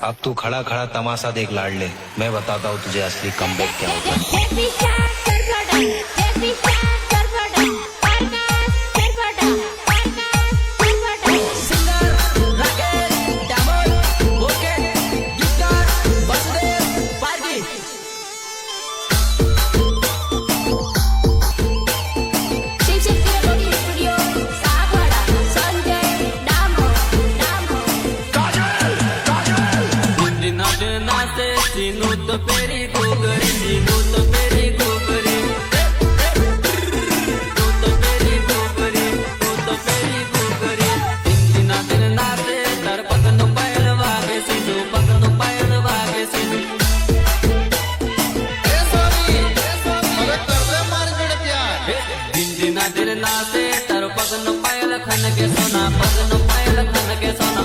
अब तू खड़ा खड़ा तमाशा देख लाडले, मैं बताता हूँ तुझे असली कमबैक क्या होता है। सीनू तो पेरी गोगरी, सीनू तो पेरी गोगरी, तू तो पेरी गोगरी, तू तो पेरी गोगरी। दिना दिन नाचे तर पगनु पायल वागे सीनू, पगनु पायल वागे सीनू। ए सोनी मगर करले मार जड़ प्यार। दिना दिन नाचे तर पगनु पायल खन के सोना, पगनु पायल खन के सोना,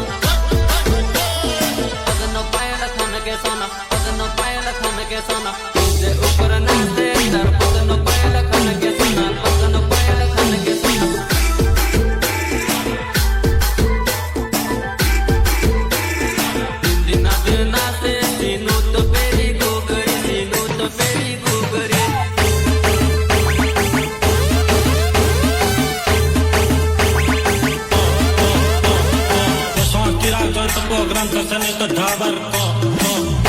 पगनु पायल खन के सोना, पगनु पायल खन के सोना। जे ऊपर नाचे तर पगनु पायल खन के सोना, पगनु पायल खन के सोना। दिना दिन नाचे सीनू तो पेरी गोगरी, सीनू तो पेरी गोगरी। Grant, ढाबर को